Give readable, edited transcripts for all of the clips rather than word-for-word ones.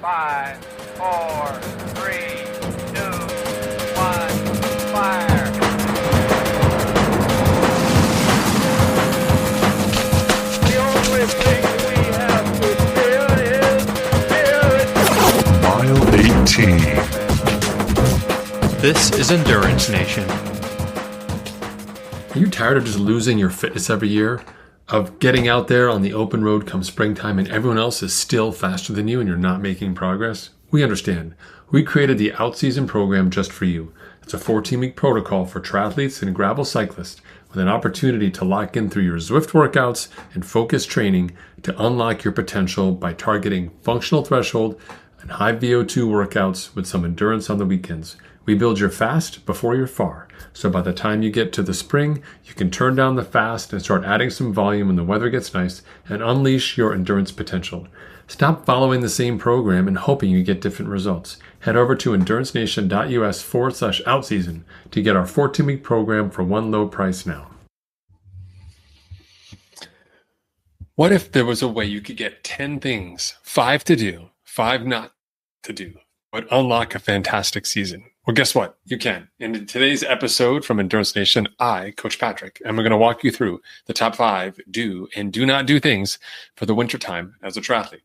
5, 4, 3, 2, 1, fire. The only thing we have to fear is fear. Mile 18. This is Endurance Nation. Are you tired of just losing your fitness every year? Of getting out there on the open road come springtime and everyone else is still faster than you and you're not making progress? We understand. We created the Outseason program just for you. It's a 14-week protocol for triathletes and gravel cyclists with an opportunity to lock in through your Zwift workouts and focused training to unlock your potential by targeting functional threshold and high VO2 workouts with some endurance on the weekends. We build your fast before you're far. So by the time you get to the spring, you can turn down the fast and start adding some volume when the weather gets nice and unleash your endurance potential. Stop following the same program and hoping you get different results. Head over to endurancenation.us/outseason to get our 14-week program for one low price now. What if there was a way you could get 10 things, 5 to do, 5 not to do, would unlock a fantastic season? Well, guess what? You can. In today's episode from Endurance Nation, I, Coach Patrick, am going to walk you through the top 5 do and do not do things for the wintertime as a triathlete.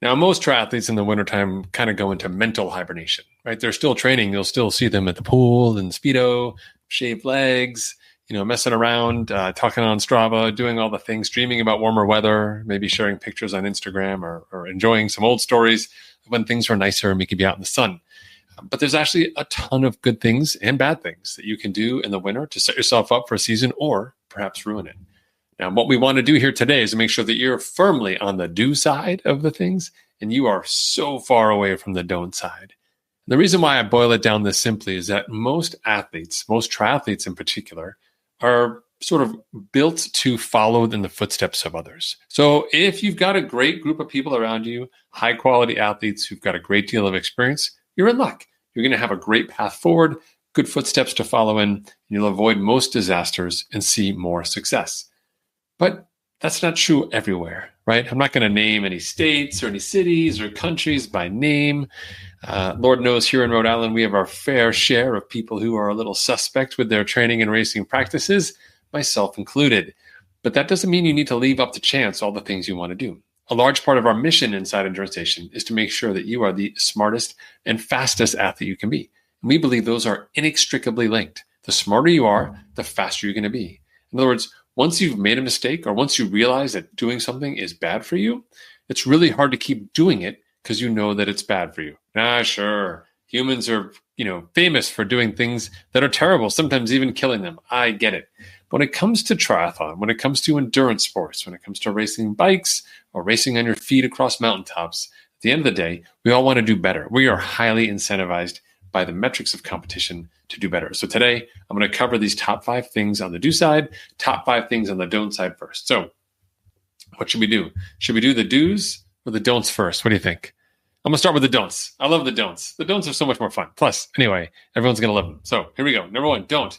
Now, most triathletes in the wintertime kind of go into mental hibernation, right? They're still training. You'll still see them at the pool and Speedo, shaved legs, messing around, talking on Strava, doing all the things, dreaming about warmer weather, maybe sharing pictures on Instagram or enjoying some old stories when things are nicer and we could be out in the sun. But there's actually a ton of good things and bad things that you can do in the winter to set yourself up for a season or perhaps ruin it. Now, what we want to do here today is to make sure that you're firmly on the do side of the things and you are so far away from the don't side. And the reason why I boil it down this simply is that most athletes, most triathletes in particular, are sort of built to follow in the footsteps of others. So if you've got a great group of people around you, high quality athletes who've got a great deal of experience, you're in luck. You're going to have a great path forward, good footsteps to follow in, and you'll avoid most disasters and see more success. But that's not true everywhere, right? I'm not going to name any states or any cities or countries by name. Lord knows here in Rhode Island, we have our fair share of people who are a little suspect with their training and racing practices, myself included. But that doesn't mean you need to leave up to chance all the things you want to do. A large part of our mission inside Endurance Nation is to make sure that you are the smartest and fastest athlete you can be. And we believe those are inextricably linked. The smarter you are, the faster you're going to be. In other words, once you've made a mistake or once you realize that doing something is bad for you, it's really hard to keep doing it because you know that it's bad for you. Sure, humans are, famous for doing things that are terrible, sometimes even killing them. I get it. When it comes to triathlon, when it comes to endurance sports, when it comes to racing bikes or racing on your feet across mountaintops, at the end of the day, we all want to do better. We are highly incentivized by the metrics of competition to do better. So today, I'm going to cover these top 5 things on the do side, top 5 things on the don't side first. So what should we do? Should we do the do's or the don'ts first? What do you think? I'm going to start with the don'ts. I love the don'ts. The don'ts are so much more fun. Plus, anyway, everyone's going to love them. So here we go. Number 1, don't.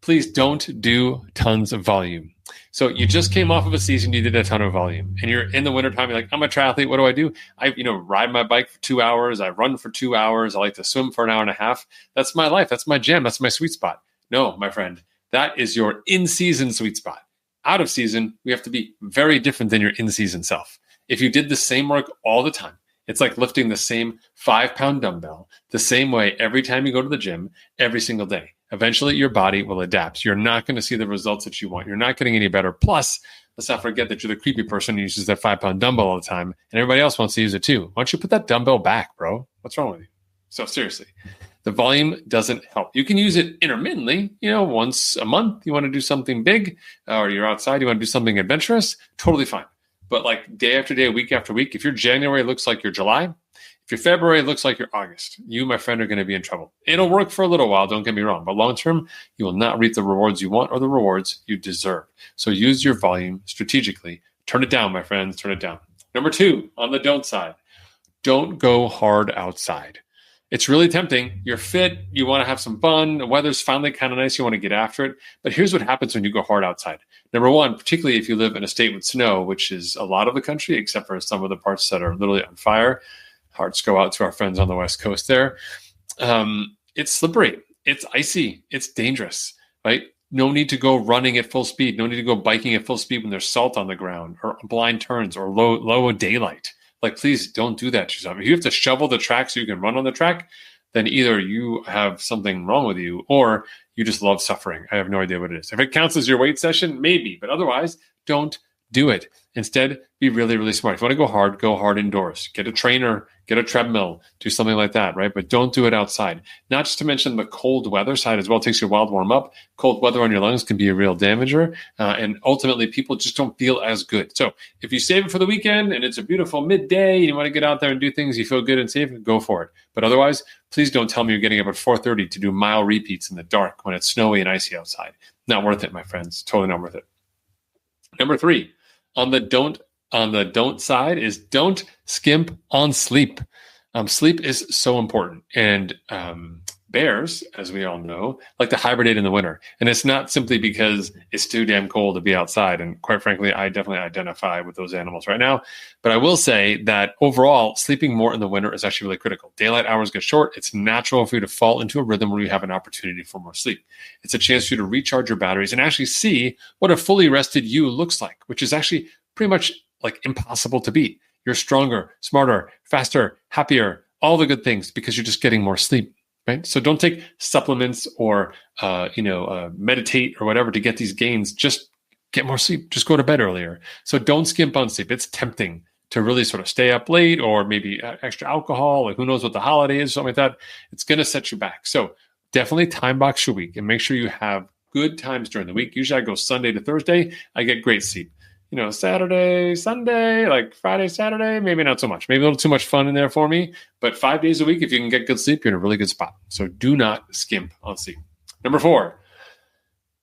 Please don't do tons of volume. So you just came off of a season, you did a ton of volume, and you're in the wintertime, you're like, I'm a triathlete, what do? I ride my bike for 2 hours, I run for 2 hours, I like to swim for an hour and a half. That's my life, that's my jam, that's my sweet spot. No, my friend, that is your in-season sweet spot. Out of season, we have to be very different than your in-season self. If you did the same work all the time, it's like lifting the same 5-pound dumbbell the same way every time you go to the gym, every single day. Eventually, your body will adapt. You're not going to see the results that you want. You're not getting any better. Plus, let's not forget that you're the creepy person who uses that 5-pound dumbbell all the time, and everybody else wants to use it too. Why don't you put that dumbbell back, bro? What's wrong with you? So seriously, the volume doesn't help. You can use it intermittently, once a month. You want to do something big, or you're outside, you want to do something adventurous, totally fine. But like day after day, week after week, if your January looks like your July, if your February looks like your August, you, my friend, are going to be in trouble. It'll work for a little while, don't get me wrong, but long term, you will not reap the rewards you want or the rewards you deserve. So use your volume strategically. Turn it down, my friends, turn it down. Number 2, on the don't side, don't go hard outside. It's really tempting. You're fit. You want to have some fun. The weather's finally kind of nice. You want to get after it. But here's what happens when you go hard outside. Number 1, particularly if you live in a state with snow, which is a lot of the country, except for some of the parts that are literally on fire, Hearts go out to our friends on the West Coast there. It's slippery. It's icy. It's dangerous, right? No need to go running at full speed. No need to go biking at full speed when there's salt on the ground or blind turns or low daylight. Like, please don't do that to yourself. If you have to shovel the track so you can run on the track, then either you have something wrong with you or you just love suffering. I have no idea what it is. If it counts as your weight session, maybe, but otherwise, don't do it. Instead, be really, really smart. If you want to go hard indoors. Get a trainer, get a treadmill, do something like that, right? But don't do it outside. Not just to mention the cold weather side as well. It takes your wild warm up. Cold weather on your lungs can be a real damager. And ultimately, people just don't feel as good. So if you save it for the weekend and it's a beautiful midday, and you want to get out there and do things, you feel good and safe, go for it. But otherwise, please don't tell me you're getting up at 4:30 to do mile repeats in the dark when it's snowy and icy outside. Not worth it, my friends. Totally not worth it. Number 3, on the don't side is don't skimp on sleep. Sleep is so important. And bears, as we all know, like to hibernate in the winter. And it's not simply because it's too damn cold to be outside. And quite frankly, I definitely identify with those animals right now. But I will say that overall, sleeping more in the winter is actually really critical. Daylight hours get short. It's natural for you to fall into a rhythm where you have an opportunity for more sleep. It's a chance for you to recharge your batteries and actually see what a fully rested you looks like, which is actually pretty much like impossible to beat. You're stronger, smarter, faster, happier, all the good things because you're just getting more sleep. Right. So don't take supplements or, meditate or whatever to get these gains. Just get more sleep. Just go to bed earlier. So don't skimp on sleep. It's tempting to really sort of stay up late or maybe extra alcohol, like who knows what the holiday is, something like that. It's going to set you back. So definitely time box your week and make sure you have good times during the week. Usually I go Sunday to Thursday. I get great sleep. Saturday, Sunday, like Friday, Saturday, maybe not so much. Maybe a little too much fun in there for me. But 5 days a week, if you can get good sleep, you're in a really good spot. So do not skimp on sleep. Number 4,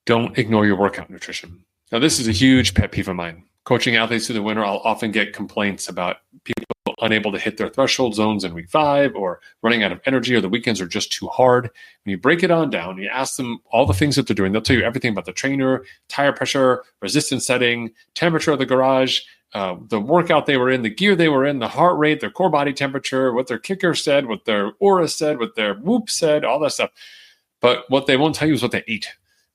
don't ignore your workout nutrition. Now, this is a huge pet peeve of mine. Coaching athletes through the winter, I'll often get complaints about people unable to hit their threshold zones in week 5 or running out of energy or the weekends are just too hard. When you break it on down, you ask them all the things that they're doing. They'll tell you everything about the trainer, tire pressure, resistance setting, temperature of the garage, the workout they were in, the gear they were in, the heart rate, their core body temperature, what their kicker said, what their aura said, what their whoop said, all that stuff. But what they won't tell you is what they ate.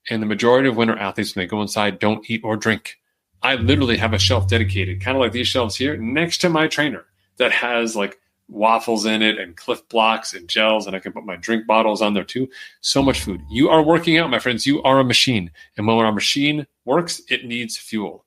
And the majority of winter athletes, when they go inside, don't eat or drink. I literally have a shelf dedicated, kind of like these shelves here, next to my trainer that has like waffles in it and Cliff Blocks and gels, and I can put my drink bottles on there too. So much food. You are working out, my friends. You are a machine. And when our machine works, it needs fuel.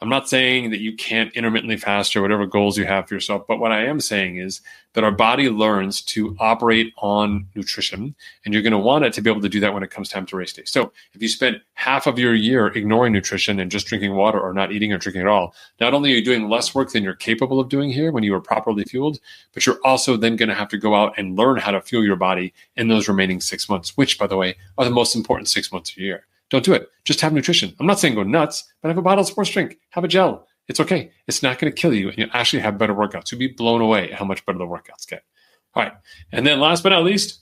I'm not saying that you can't intermittently fast or whatever goals you have for yourself, but what I am saying is that our body learns to operate on nutrition, and you're going to want it to be able to do that when it comes time to race day. So if you spend half of your year ignoring nutrition and just drinking water or not eating or drinking at all, not only are you doing less work than you're capable of doing here when you are properly fueled, but you're also then going to have to go out and learn how to fuel your body in those remaining 6 months, which, by the way, are the most important 6 months of your year. Don't do it. Just have nutrition. I'm not saying go nuts, but have a bottle of sports drink. Have a gel. It's okay. It's not going to kill you, and you'll actually have better workouts. You'll be blown away at how much better the workouts get. All right. And then last but not least,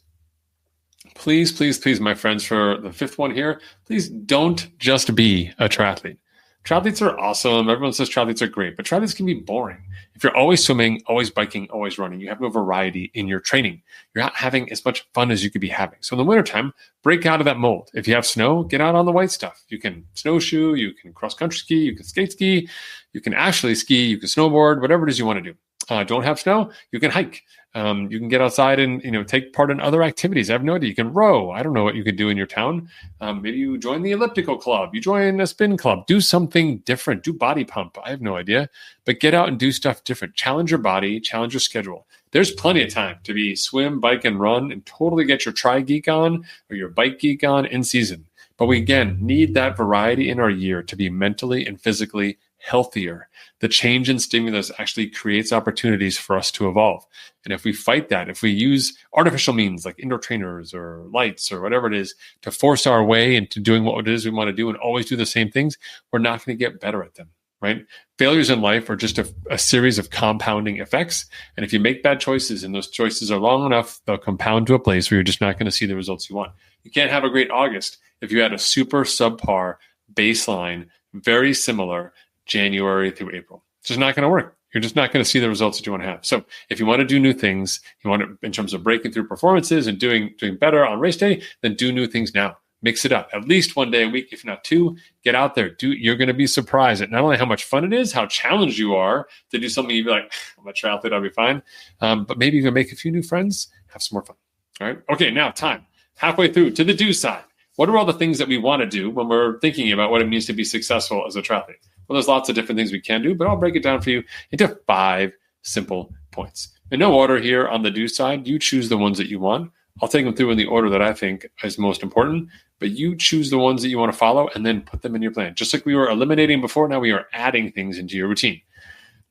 please, please, please, my friends, for the 5th one here, please don't just be a triathlete. Triathletes are awesome. Everyone says triathletes are great, but triathletes can be boring. If you're always swimming, always biking, always running, you have no variety in your training. You're not having as much fun as you could be having. So in the wintertime, break out of that mold. If you have snow, get out on the white stuff. You can snowshoe, you can cross-country ski, you can skate ski, you can actually ski, you can snowboard, whatever it is you want to do. Don't have snow, you can hike. You can get outside and take part in other activities. I have no idea. You can row. I don't know what you could do in your town. Maybe you join the elliptical club. You join a spin club. Do something different. Do body pump. I have no idea. But get out and do stuff different. Challenge your body. Challenge your schedule. There's plenty of time to be swim, bike, and run and totally get your tri geek on or your bike geek on in season. But we, again, need that variety in our year to be mentally and physically healthier. The change in stimulus actually creates opportunities for us to evolve. And if we fight that, if we use artificial means like indoor trainers or lights or whatever it is to force our way into doing what it is we want to do and always do the same things, we're not going to get better at them, right? Failures in life are just a series of compounding effects. And if you make bad choices and those choices are long enough, they'll compound to a place where you're just not going to see the results you want. You can't have a great August if you had a super subpar baseline, very similar January through April. It's just not going to work. You're just not going to see the results that you want to have. So if you want to do new things, you want to, in terms of breaking through performances and doing better on race day, then do new things now. Mix it up. At least one day a week, if not two. Get out there. You're going to be surprised at not only how much fun it is, how challenged you are to do something you'd be like, I'm a triathlete, I'll be fine. But maybe even make a few new friends, have some more fun. All right. Okay, now time. Halfway through to the do side. What are all the things that we want to do when we're thinking about what it means to be successful as a triathlete? Well, there's lots of different things we can do, but I'll break it down for you into 5 simple points. In no order here on the do side, you choose the ones that you want. I'll take them through in the order that I think is most important, but you choose the ones that you want to follow and then put them in your plan. Just like we were eliminating before, now we are adding things into your routine.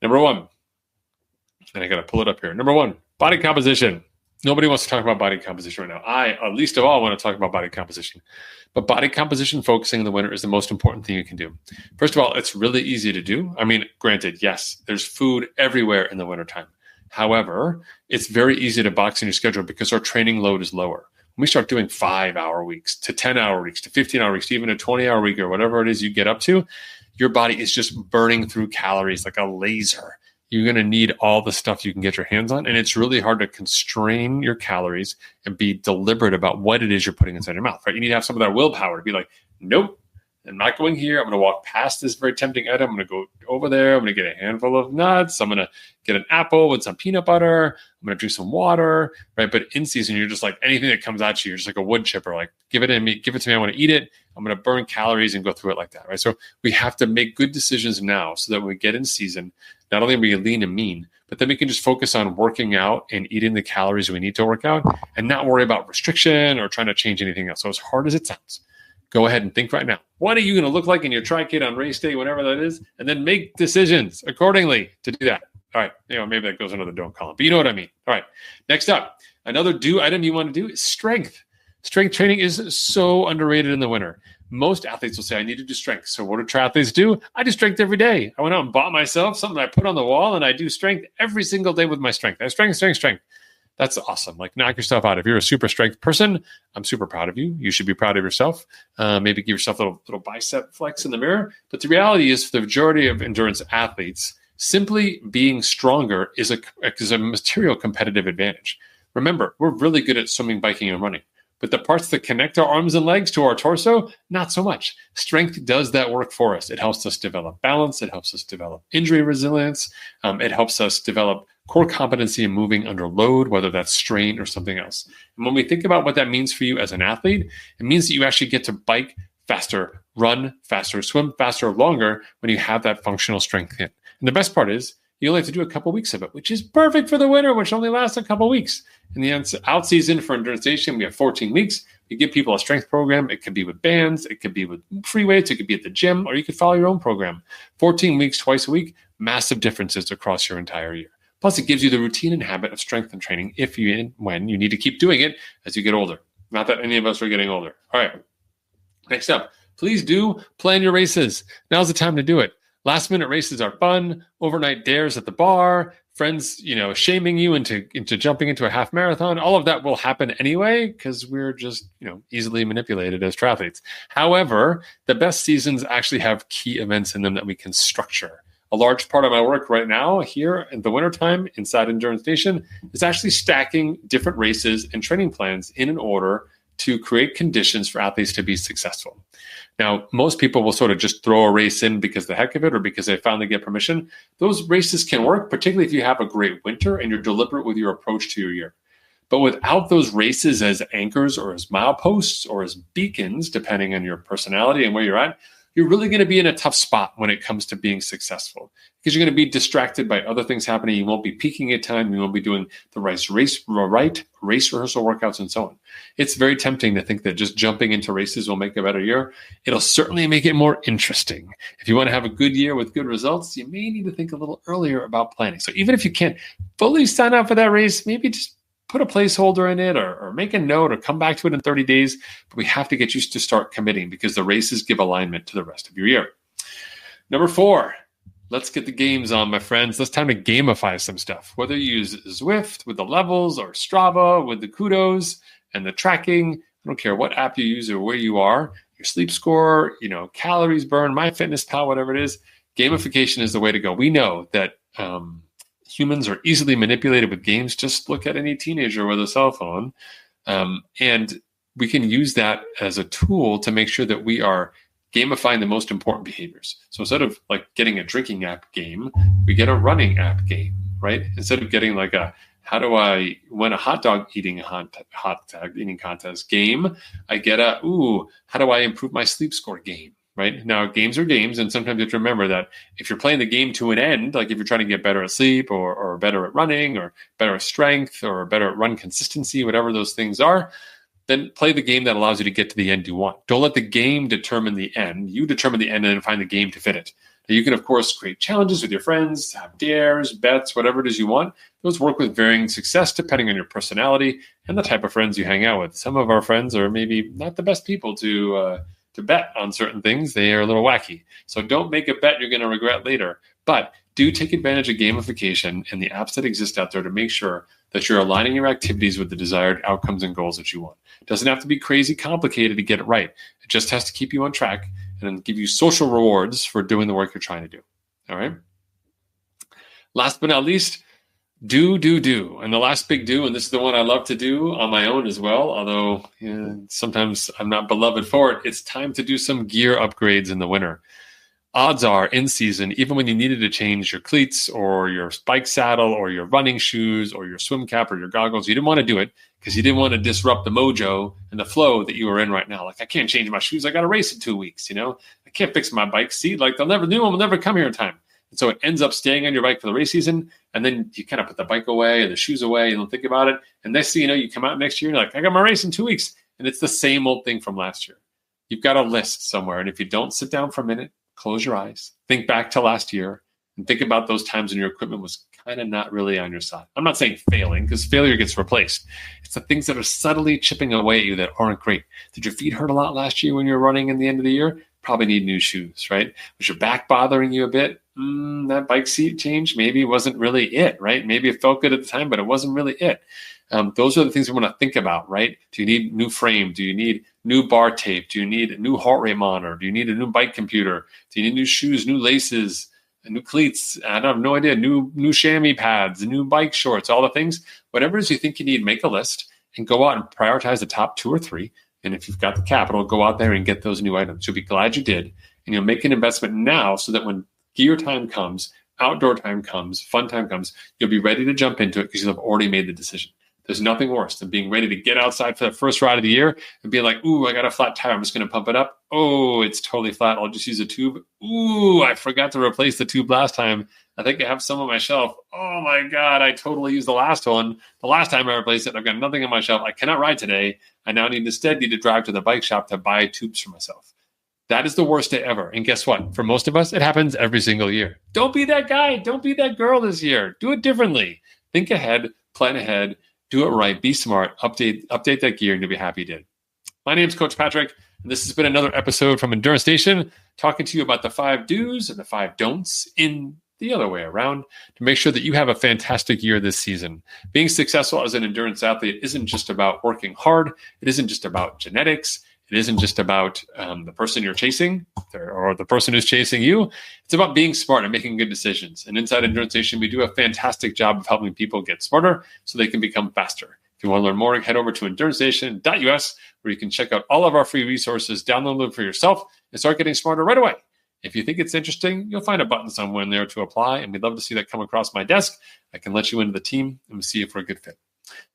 Number 1, and I got to pull it up here. Number 1, body composition. Nobody wants to talk about body composition right now. I, least of all, want to talk about body composition. But body composition focusing in the winter is the most important thing you can do. First of all, it's really easy to do. I mean, granted, yes, there's food everywhere in the wintertime. However, it's very easy to box in your schedule because our training load is lower. When we start doing 5-hour weeks to 10-hour weeks to 15-hour weeks to even a 20-hour week or whatever it is you get up to, your body is just burning through calories like a laser. You're going to need all the stuff you can get your hands on. And it's really hard to constrain your calories and be deliberate about what it is you're putting inside your mouth, right? You need to have some of that willpower to be like, nope, I'm not going here. I'm going to walk past this very tempting item. I'm going to go over there. I'm going to get a handful of nuts. I'm going to get an apple with some peanut butter. I'm going to drink some water, right? But in season, you're just like anything that comes at you. You're just like a wood chipper. Like, give it to me. I want to eat it. I'm going to burn calories and go through it like that, right? So we have to make good decisions now so that when we get in season, not only are we lean and mean, but then we can just focus on working out and eating the calories we need to work out and not worry about restriction or trying to change anything else. So as hard as it sounds, go ahead and think right now. What are you going to look like in your tri-kit on race day, whenever that is? And then make decisions accordingly to do that. All right. Maybe that goes under the don't column, but you know what I mean. All right. Next up, another do item you want to do is strength. Strength training is so underrated in the winter. Most athletes will say, I need to do strength. So what do triathletes do? I do strength every day. I went out and bought myself something I put on the wall, and I do strength every single day with my strength. I have strength. That's awesome. Like, knock yourself out. If you're a super strength person, I'm super proud of you. You should be proud of yourself. Maybe give yourself a little bicep flex in the mirror. But the reality is, for the majority of endurance athletes, simply being stronger is a material competitive advantage. Remember, we're really good at swimming, biking, and running. But the parts that connect our arms and legs to our torso, not so much. Strength does that work for us. It helps us develop balance. It helps us develop injury resilience. It helps us develop core competency in moving under load, whether that's strain or something else. And when we think about what that means for you as an athlete, it means that you actually get to bike faster, run faster, swim faster, longer when you have that functional strength hit. And the best part is, you only have to do a couple weeks of it, which is perfect for the winter, which only lasts a couple weeks. In the out season for Endurance Nation, we have 14 weeks. We give people a strength program. It could be with bands. It could be with free weights. It could be at the gym, or you could follow your own program. 14 weeks, twice a week, massive differences across your entire year. Plus, it gives you the routine and habit of strength and training if you and when you need to keep doing it as you get older. Not that any of us are getting older. All right. Next up, please do plan your races. Now's the time to do it. Last minute races are fun. Overnight dares at the bar, friends, shaming you into jumping into a half marathon. All of that will happen anyway because we're just, easily manipulated as triathletes. However, the best seasons actually have key events in them that we can structure. A large part of my work right now here in the wintertime inside Endurance Nation is actually stacking different races and training plans in an order to create conditions for athletes to be successful. Now, most people will sort of just throw a race in because of the heck of it or because they finally get permission. Those races can work, particularly if you have a great winter and you're deliberate with your approach to your year. But without those races as anchors or as mileposts or as beacons, depending on your personality and where you're at, you're really going to be in a tough spot when it comes to being successful because you're going to be distracted by other things happening. You won't be peaking at time. You won't be doing the right race rehearsal workouts and so on. It's very tempting to think that just jumping into races will make a better year. It'll certainly make it more interesting. If you want to have a good year with good results, you may need to think a little earlier about planning. So even if you can't fully sign up for that race, maybe just put a placeholder in it or make a note or come back to it in 30 days. But we have to get you to start committing because the races give alignment to the rest of your year. Number 4, let's get the games on, my friends. It's time to gamify some stuff. Whether you use Zwift with the levels or Strava with the kudos and the tracking, I don't care what app you use or where you are, your sleep score, calories burned, MyFitnessPal, whatever it is, gamification is the way to go. We know that humans are easily manipulated with games. Just look at any teenager with a cell phone. And we can use that as a tool to make sure that we are gamifying the most important behaviors. So instead of like getting a drinking app game, we get a running app game, right? Instead of getting like a how do I win a hot dog eating contest game, I get a how do I improve my sleep score game, right? Now games are games, and sometimes you have to remember that if you're playing the game to an end, like if you're trying to get better at sleep or better at running or better at strength or better at run consistency, whatever those things are, then play the game that allows you to get to the end you want. Don't let the game determine the end. You determine the end and then find the game to fit it. Now, you can, of course, create challenges with your friends, have dares, bets, whatever it is you want. Those work with varying success depending on your personality and the type of friends you hang out with. Some of our friends are maybe not the best people to bet on certain things. They are a little wacky. So don't make a bet you're going to regret later. But do take advantage of gamification and the apps that exist out there to make sure that you're aligning your activities with the desired outcomes and goals that you want. It doesn't have to be crazy complicated to get it right. It just has to keep you on track and give you social rewards for doing the work you're trying to do. All right. Last but not least, do. And the last big do, and this is the one I love to do on my own as well, although sometimes I'm not beloved for it, it's time to do some gear upgrades in the winter. Odds are in season, even when you needed to change your cleats or your bike saddle or your running shoes or your swim cap or your goggles, you didn't want to do it because you didn't want to disrupt the mojo and the flow that you were in right now. Like, I can't change my shoes. I got to race in 2 weeks. I can't fix my bike seat. Like, new one will never come here in time. And so it ends up staying on your bike for the race season. And then you kind of put the bike away and the shoes away and don't think about it. And next thing you know, you come out next year and you're like, I got my race in 2 weeks. And it's the same old thing from last year. You've got a list somewhere. And if you don't sit down for a minute, close your eyes, think back to last year, and think about those times when your equipment was kind of not really on your side. I'm not saying failing, because failure gets replaced. It's the things that are subtly chipping away at you that aren't great. Did your feet hurt a lot last year when you were running in the end of the year? Probably need new shoes, right? Was your back bothering you a bit? That bike seat change maybe wasn't really it, right? Maybe it felt good at the time, but it wasn't really it. Those are the things we want to think about, right? Do you need new frame? Do you need new bar tape? Do you need a new heart rate monitor? Do you need a new bike computer? Do you need new shoes, new laces, new cleats? I have no idea. New chamois pads, new bike shorts, all the things. Whatever it is you think you need, make a list and go out and prioritize the top 2 or 3. And if you've got the capital, go out there and get those new items. You'll be glad you did. And you'll make an investment now so that when gear time comes, outdoor time comes, fun time comes, you'll be ready to jump into it because you'll have already made the decision. There's nothing worse than being ready to get outside for the first ride of the year and being like, I got a flat tire. I'm just going to pump it up. Oh, it's totally flat. I'll just use a tube. I forgot to replace the tube last time. I think I have some on my shelf. Oh my God, I totally used the last one. The last time I replaced it, I've got nothing on my shelf. I cannot ride today. I now need to drive to the bike shop to buy tubes for myself. That is the worst day ever. And guess what? For most of us, it happens every single year. Don't be that guy. Don't be that girl this year. Do it differently. Think ahead, plan ahead. Do it right. Be smart. Update that gear, and you'll be happy you did. My name is Coach Patrick, and this has been another episode from Endurance Nation, talking to you about the 5 do's and the 5 don'ts in the other way around to make sure that you have a fantastic year this season. Being successful as an endurance athlete isn't just about working hard. It isn't just about genetics. It isn't just about the person you're chasing or the person who's chasing you. It's about being smart and making good decisions. And inside Endurance Nation, we do a fantastic job of helping people get smarter so they can become faster. If you want to learn more, head over to endurancenation.us, where you can check out all of our free resources, download them for yourself, and start getting smarter right away. If you think it's interesting, you'll find a button somewhere in there to apply, and we'd love to see that come across my desk. I can let you into the team, and we'll see if we're a good fit.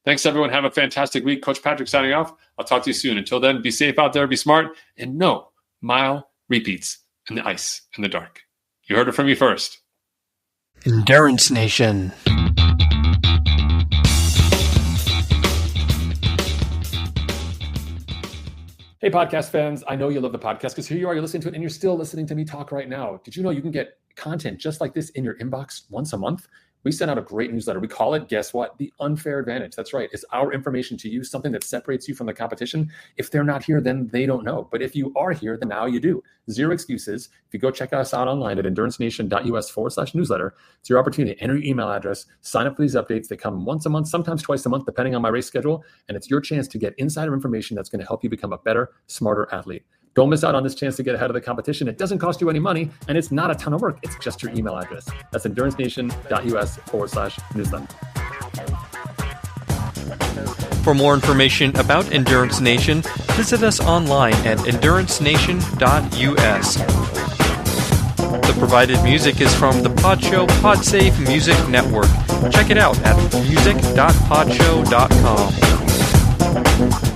Thanks, everyone. Have a fantastic week. Coach Patrick signing off. I'll talk to you soon. Until then, be safe out there, be smart, and no mile repeats in the ice in the dark. You heard it from me first. Endurance Nation. Hey, podcast fans. I know you love the podcast because here you are, you're listening to it, and you're still listening to me talk right now. Did you know you can get content just like this in your inbox once a month? We send out a great newsletter. We call it, guess what? The Unfair Advantage. That's right. It's our information to you, something that separates you from the competition. If they're not here, then they don't know. But if you are here, then now you do. Zero excuses. If you go check us out online at endurancenation.us/newsletter, it's your opportunity to enter your email address, sign up for these updates. They come once a month, sometimes twice a month, depending on my race schedule. And it's your chance to get insider information that's going to help you become a better, smarter athlete. Don't miss out on this chance to get ahead of the competition. It doesn't cost you any money, and it's not a ton of work. It's just your email address. That's endurancenation.us/newsletter. For more information about Endurance Nation, visit us online at endurancenation.us. The provided music is from the Podshow Podsafe Music Network. Check it out at music.podshow.com.